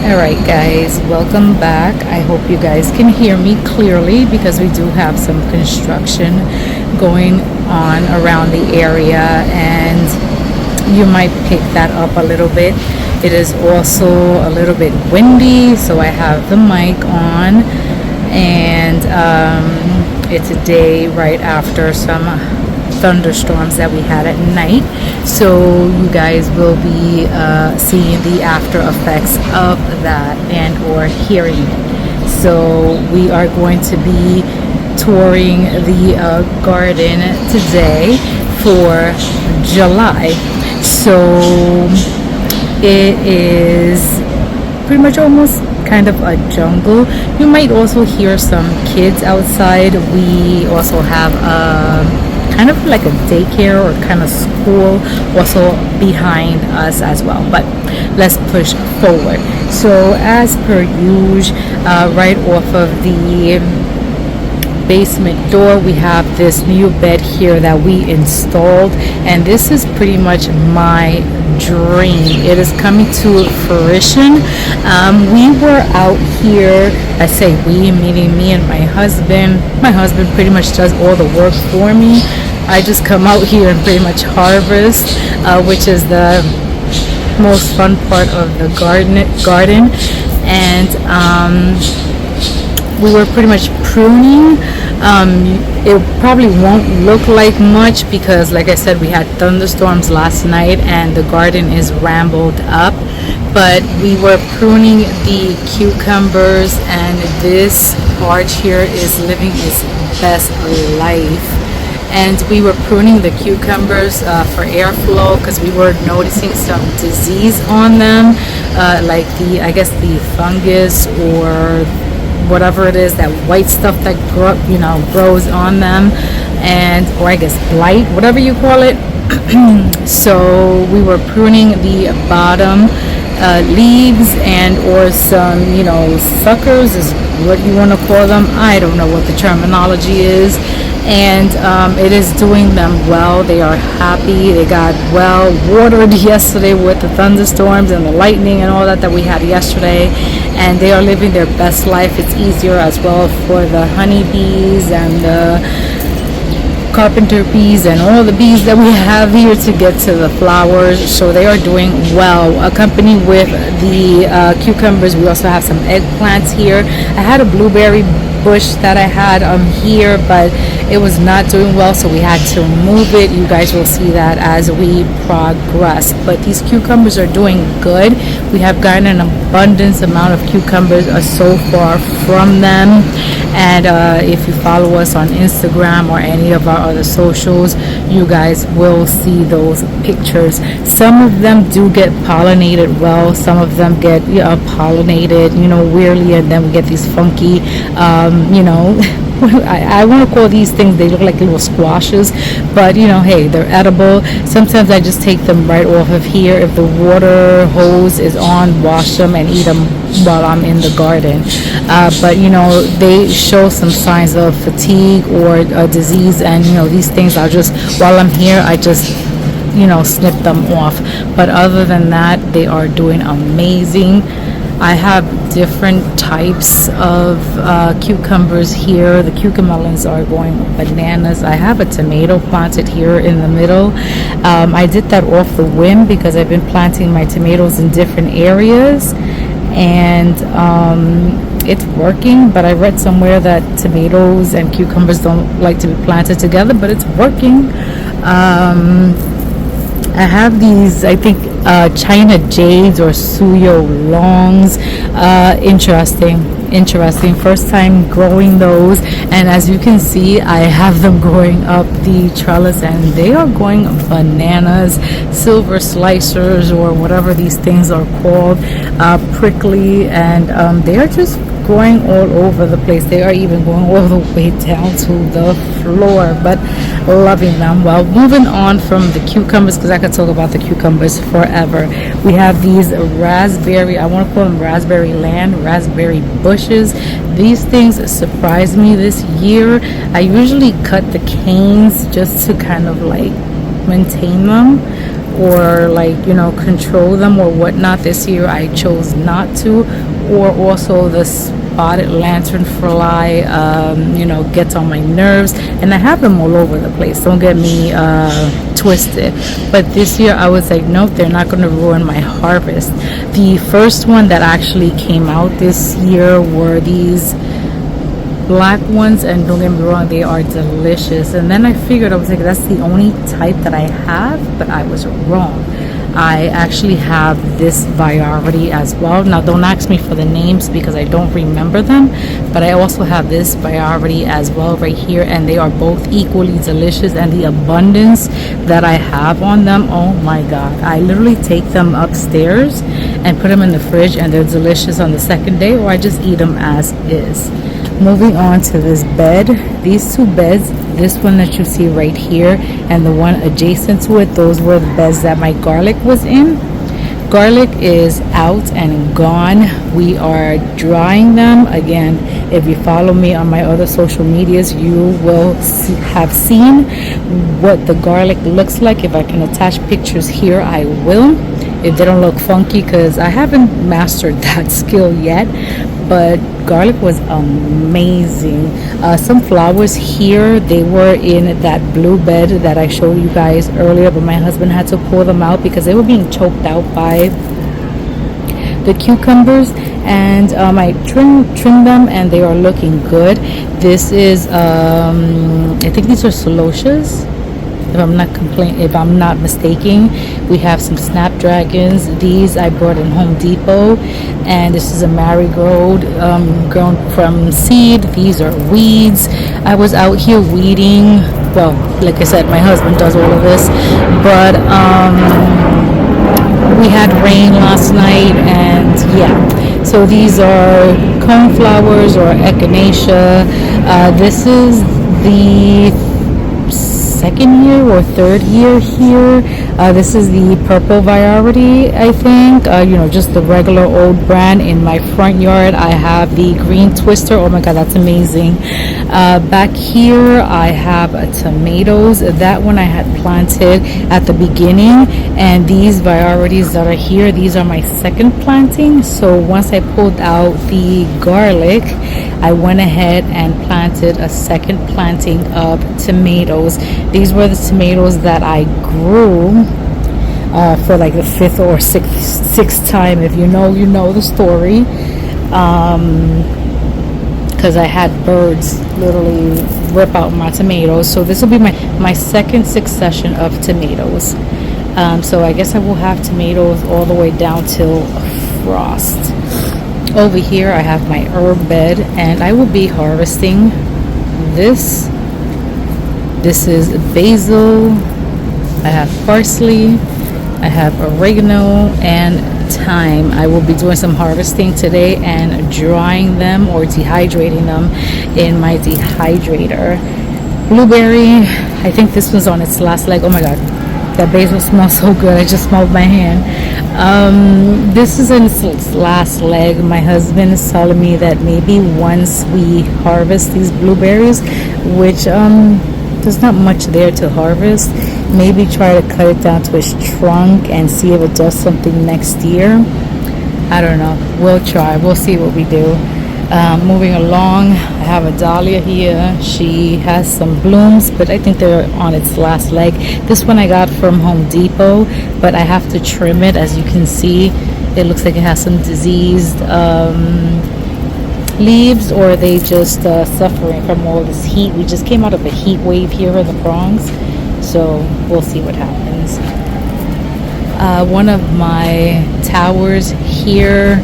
Alright guys, welcome back. I hope you guys can hear me clearly because we do have some construction going on around the area and you might pick that up a little bit. It is also a little bit windy, so I have the mic on, and it's a day right after some thunderstorms that we had at night, so you guys will be seeing the after effects of that and or hearing it. So we are going to be touring the garden today for July. So it is pretty much almost kind of a jungle. You might also hear some kids outside. We also have kind of like a daycare or kind of school also behind us as well, but let's push forward. So as per usual, right off of the basement door, we have this new bed here that we installed, and this is pretty much my dream. It is coming to fruition. We were out here, I say we meaning me and my husband. My husband pretty much does all the work for me. I just come out here and pretty much harvest, which is the most fun part of the garden. And we were pretty much pruning. It probably won't look like much because, like I said, we had thunderstorms last night and the garden is rambled up. But we were pruning the cucumbers, and this arch here is living its best life. And we were pruning the cucumbers for airflow because we were noticing some disease on them, like I guess the fungus or whatever it is, that white stuff that grows on them, and or I guess blight, whatever you call it. So we were pruning the bottom leaves and or some suckers is what you want to call them. I don't know what the terminology is. And it is doing them well. They are happy. They got well watered yesterday with the thunderstorms and the lightning and all that we had yesterday, and they are living their best life. It's easier as well for the honeybees and the carpenter bees and all the bees that we have here to get to the flowers. So they are doing well. Accompanied with the cucumbers, we also have some eggplants here. I had a blueberry bush that I had here, but it was not doing well, so we had to move it. You guys will see that as we progress, but these cucumbers are doing good. We have gotten an abundance amount of cucumbers so far from them, and if you follow us on Instagram or any of our other socials, you guys will see those pictures. Some of them do get pollinated well, some of them get pollinated weirdly, and then we get these funky I want to call these things, they look like little squashes, but hey, they're edible. Sometimes I just take them right off of here. If the water hose is on, wash them and eat them while I'm in the garden. But they show some signs of fatigue or disease, and these things I'll just, while I'm here, I just snip them off. But other than that, they are doing amazing. I have different types of cucumbers here. The cucamelons are going bananas. I have a tomato planted here in the middle. I did that off the whim because I've been planting my tomatoes in different areas, and it's working. But I read somewhere that tomatoes and cucumbers don't like to be planted together, but it's working. I have these, I think, China jades or Suyo longs. Interesting. First time growing those, and as you can see, I have them growing up the trellis, and they are going bananas. Silver slicers or whatever these things are called, prickly, and they are just growing all over the place. They are even going all the way down to the floor, but loving them. Well, moving on from the cucumbers, because I could talk about the cucumbers forever. We have these raspberry, I want to call them raspberry bushes. These things surprised me this year. I usually cut the canes just to kind of like maintain them, or like, you know, control them or whatnot. This year I chose not to. Or also the spotted lanternfly, you know, gets on my nerves, and I have them all over the place, don't get me twisted. But this year I was like, nope, they're not going to ruin my harvest. The first one that actually came out this year were these black ones, and don't get me wrong, they are delicious. And then I figured, I was like, that's the only type that I have, but I was wrong. I actually have this variety as well. Now don't ask me for the names because I don't remember them, but I also have this variety as well right here, and they are both equally delicious. And the abundance that I have on them, oh my god, I literally take them upstairs and put them in the fridge, and they're delicious on the second day, or I just eat them as is. Moving on to this bed, these two beds, this one that you see right here and the one adjacent to it, those were the beds that my garlic was in. Garlic is out and gone. We are drying them. Again, if you follow me on my other social medias, you will have seen what the garlic looks like. If I can attach pictures here, I will, if they don't look funky, because I haven't mastered that skill yet. But garlic was amazing. Some flowers here, they were in that blue bed that I showed you guys earlier, but my husband had to pull them out because they were being choked out by the cucumbers. And I trimmed them, and they are looking good. This is I think these are celotias, if I'm not mistaken. We have some snapdragons. These I brought in Home Depot, and this is a marigold grown from seed. These are weeds. I was out here weeding. Well, like I said, my husband does all of this, but we had rain last night, and yeah. So these are coneflowers or echinacea. This is the second year or third year here. This is the purple variety, I think. You know, just the regular old brand. In my front yard I have the green twister. Oh my god, that's amazing. Back here I have tomatoes. That one I had planted at the beginning, and these varieties that are here, these are my second planting. So once I pulled out the garlic, I went ahead and planted a second planting of tomatoes. These were the tomatoes that I grew for like the fifth or sixth time. If you know, you know the story. Because I had birds literally rip out my tomatoes. So this will be my second succession of tomatoes. So I guess I will have tomatoes all the way down till frost. Over here I have my herb bed, and I will be harvesting this. This is basil. I have parsley. I have oregano and thyme. I will be doing some harvesting today and drying them or dehydrating them in my dehydrator. Blueberry, I think this one's on its last leg. Oh my god, that basil smells so good. I just smelled my hand. This is in its last leg. My husband is telling me that maybe once we harvest these blueberries, which there's not much there to harvest, maybe try to cut it down to its trunk and see if it does something next year. I don't know, we'll try, we'll see what we do. Moving along, I have a dahlia here. She has some blooms, but I think they're on its last leg. This one I got from Home Depot, but I have to trim it. As you can see, it looks like it has some diseased leaves, or they just suffering from all this heat. We just came out of a heat wave here in the Bronx, so we'll see what happens. One of my towers here,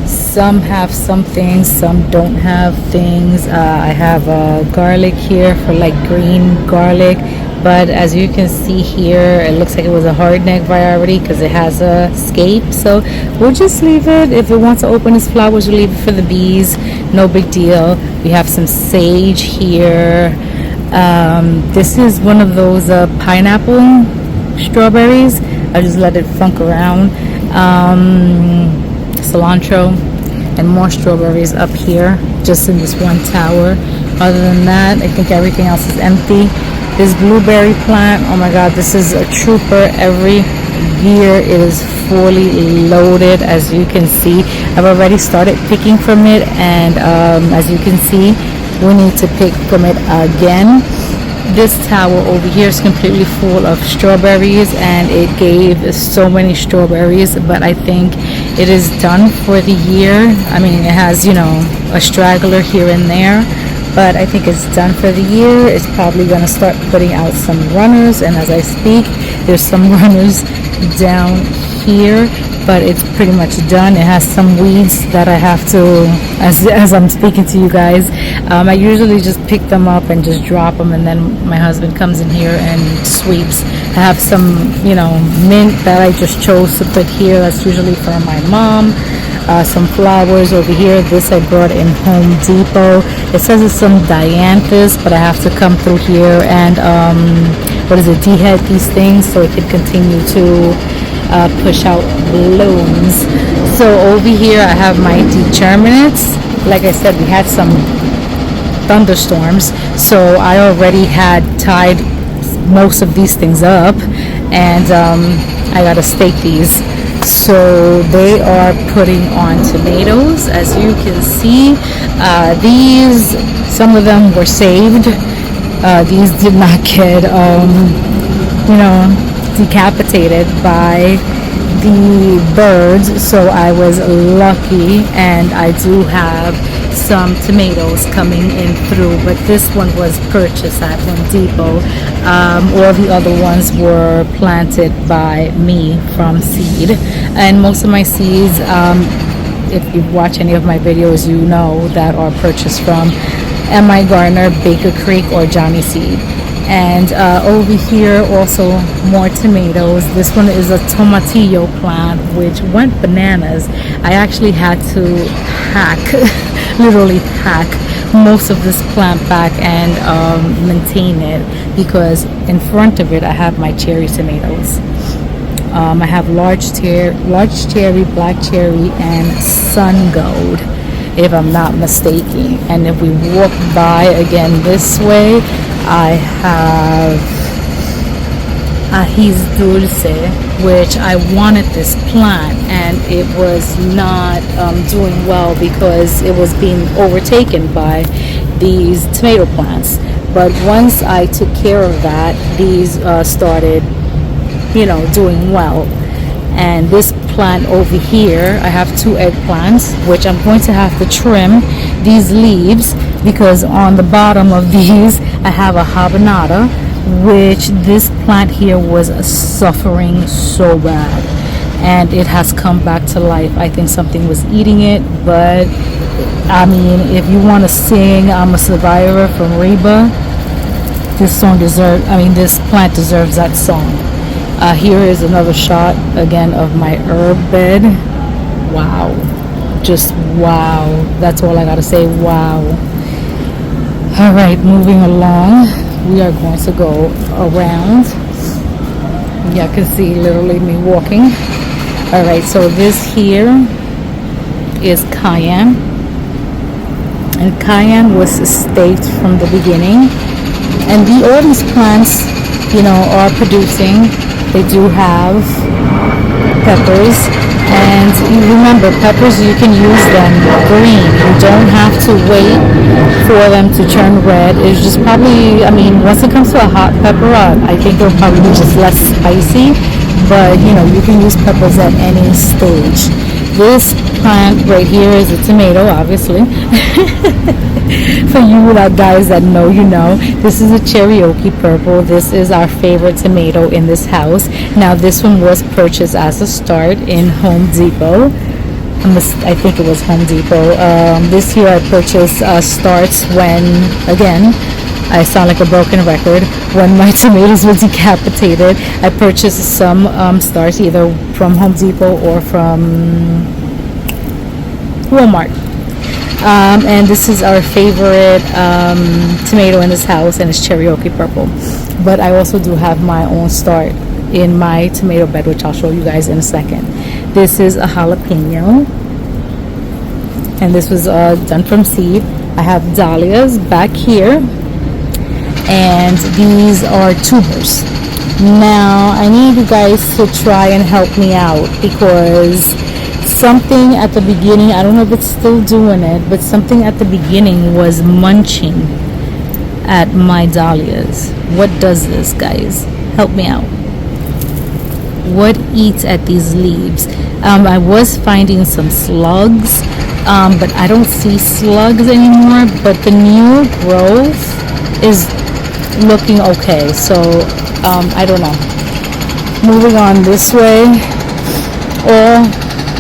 some have some things, some don't have things. I have garlic here for like green garlic, but as you can see here, it looks like it was a hardneck variety because it has a scape. So we'll just leave it. If it wants to open its flowers, we'll leave it for the bees. No big deal. We have some sage here. This is one of those pineapple strawberries. I just let it funk around. Cilantro and more strawberries up here, just in this one tower. Other than that, I think everything else is empty. This blueberry plant, oh my god, this is a trooper. Every year it is fully loaded. As you can see, I've already started picking from it, and as you can see, we need to pick from it again. This tower over here is completely full of strawberries, and it gave so many strawberries, but I think it is done for the year. I mean, it has, you know, a straggler here and there, but I think it's done for the year. It's probably going to start putting out some runners, and as I speak, there's some runners down here, but it's pretty much done. It has some weeds that I have to, as I'm speaking to you guys, I usually just pick them up and just drop them, and then my husband comes in here and sweeps. I have some, you know, mint that I just chose to put here. That's usually for my mom. Some flowers over here. This I brought in Home Depot. It says it's some dianthus, but I have to come through here and dehead these things so it can continue to push out blooms. So over here I have my determinants. Like I said, we had some thunderstorms, so I already had tied most of these things up, and I gotta stake these. So they are putting on tomatoes. As you can see, these, some of them were saved. These did not get you know, decapitated by the birds, so I was lucky, and I do have some tomatoes coming in through, but this one was purchased at Home Depot. All the other ones were planted by me from seed, and most of my seeds, if you watch any of my videos, you know that are purchased from M.I. Garner, Baker Creek, or Johnny Seed. And over here also more tomatoes. This one is a tomatillo plant which went bananas. I actually had to hack literally hack most of this plant back and maintain it, because in front of it I have my cherry tomatoes. I have large cherry, black cherry, and sun gold, if I'm not mistaken. And if we walk by again this way, I have Ajíes Dulce, which I wanted this plant, and it was not doing well because it was being overtaken by these tomato plants. But once I took care of that, these started, you know, doing well. And this plant over here, I have 2 eggplants, which I'm going to have to trim these leaves, because on the bottom of these I have a habanada, which this plant here was suffering so bad, and it has come back to life. I think something was eating it, but I mean, if you want to sing I'm a Survivor from Reba, this plant deserves that song. Here is another shot again of my herb bed. Wow, just wow. That's all I gotta say, wow. All right, moving along, we are going to go around. You can see literally me walking. All right, so this here is cayenne, and cayenne was staked from the beginning, and all these plants, you know, are producing. They do have peppers, and you remember, peppers, you can use them green. You don't have to wait for them to turn red. It's just probably, I mean, once it comes to a hot pepper, I think it'll probably be just less spicy, but you know, you can use peppers at any stage. This plant right here is a tomato, obviously. For you guys that know, you know. This is a cherokee purple. This is our favorite tomato in this house. Now this one was purchased as a start in Home Depot. I think it was Home Depot. This year I purchased starts when, again, I sound like a broken record, when my tomatoes were decapitated. I purchased some starts either from Home Depot or from Walmart. And this is our favorite tomato in this house, and it's cherokee purple. But I also do have my own start in my tomato bed, which I'll show you guys in a second. This is a jalapeno, and this was done from seed. I have dahlias back here, and these are tubers. Now I need you guys to try and help me out, because something at the beginning, I don't know if it's still doing it, but something at the beginning was munching at my dahlias. What does this, guys? Help me out. What eats at these leaves? I was finding some slugs, but I don't see slugs anymore, but the new growth is looking okay, so I don't know. Moving on this way, all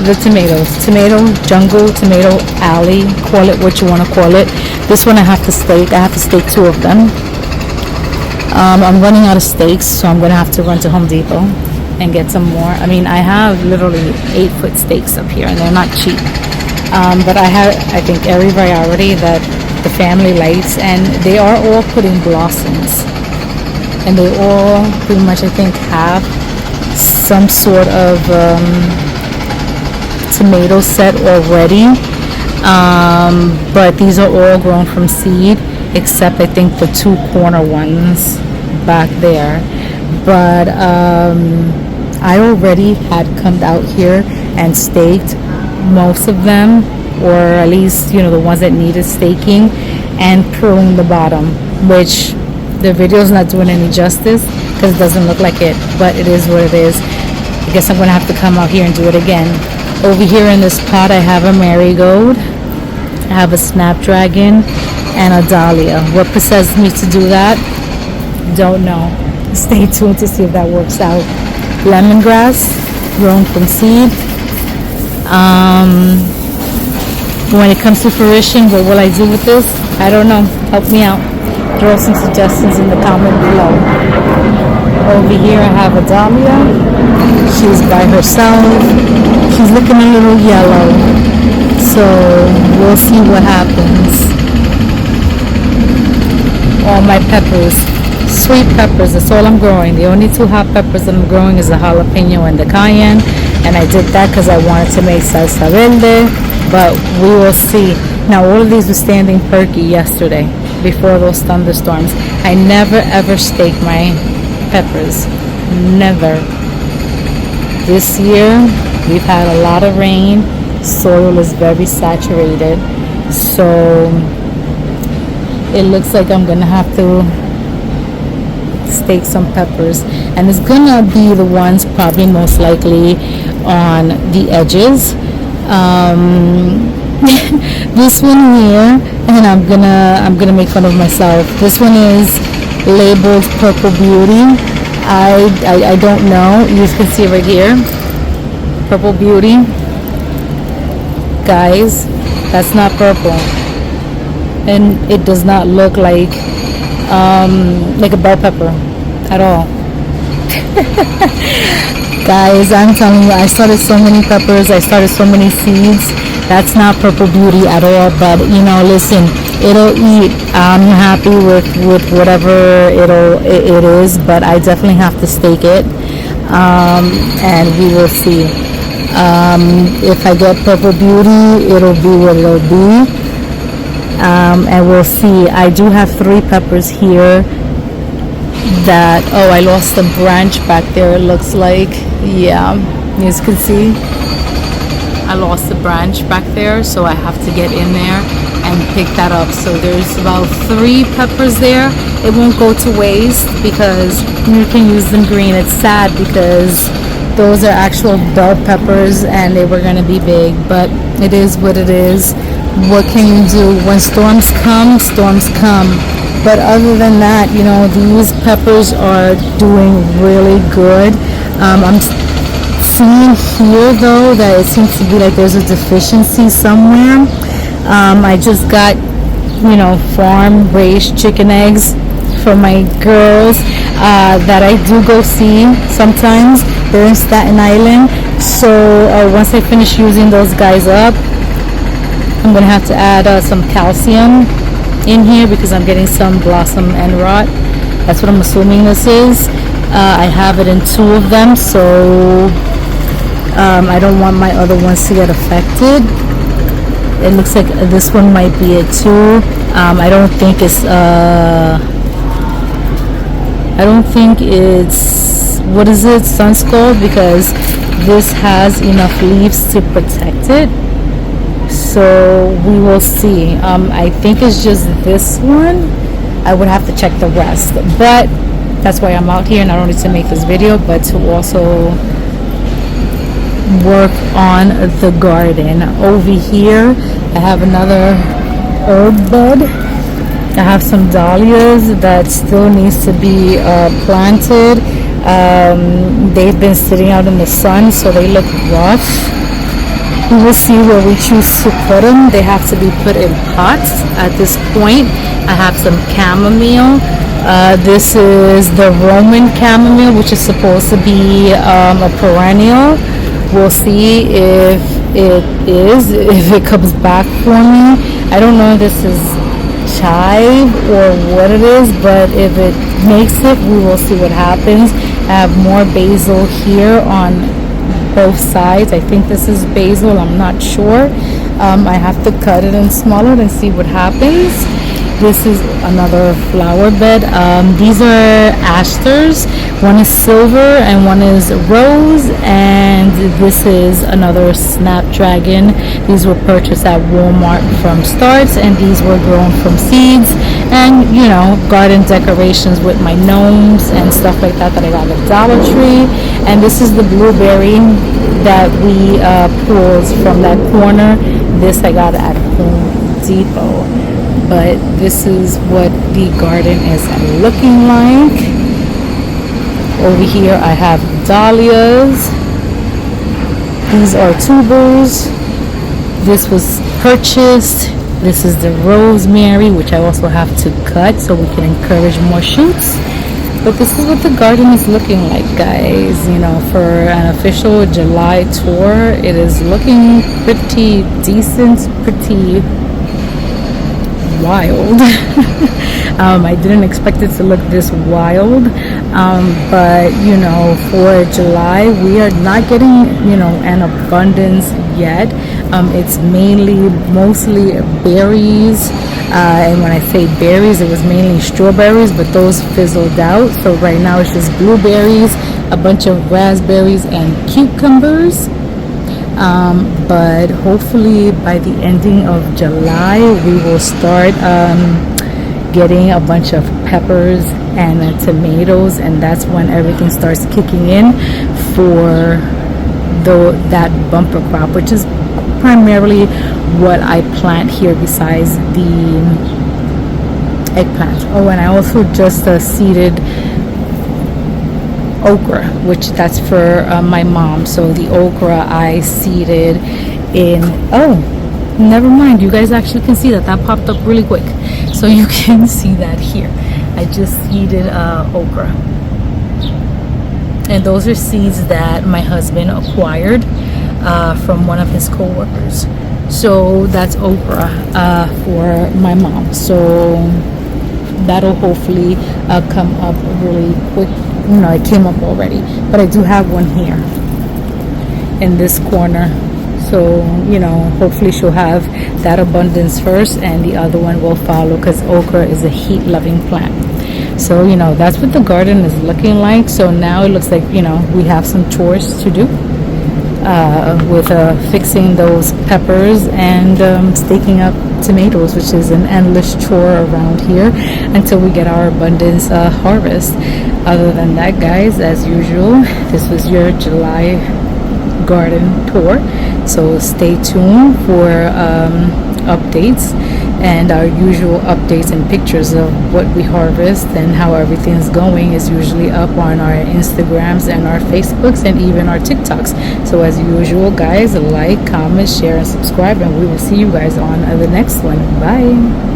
the tomatoes, tomato jungle, tomato alley, call it what you want to call it. This one I have to stake. I have to stake 2 of them. I'm running out of stakes, so I'm gonna have to run to Home Depot and get some more. I mean, I have literally 8-foot stakes up here, and they're not cheap. But I have, I think, every variety that the family likes, and they are all putting blossoms, and they all pretty much, I think, have some sort of tomato set already. But these are all grown from seed, except I think the 2 corner ones back there. But I already had come out here and staked most of them, or at least, you know, the ones that needed staking, and pruned the bottom, which the video is not doing any justice because it doesn't look like it, but it is what it is. I guess I'm gonna have to come out here and do it again. Over here in this pot I have a marigold, I have a snapdragon, and a dahlia. What possessed me to do that? Don't know. Stay tuned to see if that works out. Lemongrass, grown from seed. When it comes to fruition, what will I do with this? I don't know. Help me out. Throw some suggestions in the comment below. Over here I have a dahlia. She's by herself. She's looking a little yellow. So we'll see what happens. All my peppers, sweet peppers, that's all I'm growing. The only 2 hot peppers that I'm growing is the jalapeno and the cayenne, and I did that because I wanted to make salsa verde, but we will see. Now all of these were standing perky yesterday before those thunderstorms. I never ever stake my peppers, never. This year we've had a lot of rain, soil is very saturated, so it looks like I'm gonna have to stake some peppers, and it's gonna be the ones probably most likely on the edges. This one here, and I'm gonna make fun of myself. This one is labeled Purple Beauty. I don't know. You can see right here, Purple Beauty. Guys, that's not purple, and it does not look like a bell pepper at all. Guys, I'm telling you, I started so many peppers, I started so many seeds. That's not Purple Beauty at all, but you know, listen, it'll eat. I'm happy with whatever it is, but I definitely have to stake it, and we will see. If I get Purple Beauty, it'll be what it'll be, and we'll see. I do have 3 peppers here that, oh, I lost the branch back there, it looks like. Yeah, you guys can see I lost the branch back there, so I have to get in there and pick that up. So there's about 3 peppers there. It won't go to waste because you can use them green. It's sad because those are actual bell peppers and they were going to be big, but it is what it is. What can you do? When storms come, storms come. But other than that, you know, these peppers are doing really good. I'm seeing here though that it seems to be like there's a deficiency somewhere. I just got, you know, farm raised chicken eggs for my girls that I do go see sometimes. They're in Staten Island, so once I finish using those guys up, I'm gonna have to add some calcium in here because I'm getting some blossom end rot. That's what I'm assuming this is. I have it in 2 of them, so I don't want my other ones to get affected. It looks like this one might be it too. I don't think it's I don't think it's, what is it, sun scald, because this has enough leaves to protect it. So we will see. I think it's just this one. I would have to check the rest, but that's why I'm out here, not only to make this video but to also work on the garden. Over here I have another herb bed. I have some dahlias that still needs to be planted. They've been sitting out in the sun, so they look rough. We will see where we choose to put them. They have to be put in pots at this point. I have some chamomile. This is the Roman chamomile, which is supposed to be a perennial. We'll see if it comes back for me. I don't know if this is chive or what it is, but if it makes it, we will see what happens. I have more basil here on both sides. I think this is basil, I'm not sure. I have to cut it and smaller and see what happens. This is another flower bed. These are asters. One is silver and one is rose, and this is another snapdragon. These were purchased at Walmart from starts, and these were grown from seeds. And you know, garden decorations with my gnomes and stuff like that I got at Dollar Tree. And this is the blueberry that we pulled from that corner. This I got at Home Depot. But this is what the garden is looking like. Over here I have dahlias. These are tubers. This was purchased. This is the rosemary, which I also have to cut so we can encourage more shoots. But this is what the garden is looking like, guys. You know, for an official July tour, it is looking pretty decent, pretty wild. I didn't expect it to look this wild, but you know, for July we are not getting, you know, an abundance yet. It's mostly berries, and when I say berries, it was mainly strawberries, but those fizzled out. So right now it's just blueberries, a bunch of raspberries and cucumbers. But hopefully by the ending of July we will start getting a bunch of peppers and tomatoes, and that's when everything starts kicking in for that bumper crop, which is primarily what I plant here besides the eggplant. Oh, and I also just seeded okra, which that's for my mom. So the okra I seeded in, oh, never mind, you guys actually can see that popped up really quick, so you can see that here. I just seeded okra, and those are seeds that my husband acquired from one of his co-workers. So that's okra for my mom, so that'll hopefully come up really quick. You know, it came up already, but I do have one here in this corner. So, you know, hopefully she'll have that abundance first and the other one will follow, because okra is a heat-loving plant. So, you know, that's what the garden is looking like. So now it looks like, you know, we have some chores to do with fixing those peppers and staking up tomatoes, which is an endless chore around here until we get our abundance harvest. Other than that, guys, as usual, this was your July garden tour. So stay tuned for updates and our usual updates and pictures of what we harvest and how everything's going is usually up on our Instagrams and our Facebooks and even our TikToks. So as usual, guys, like, comment, share, and subscribe, and we will see you guys on the next one. Bye.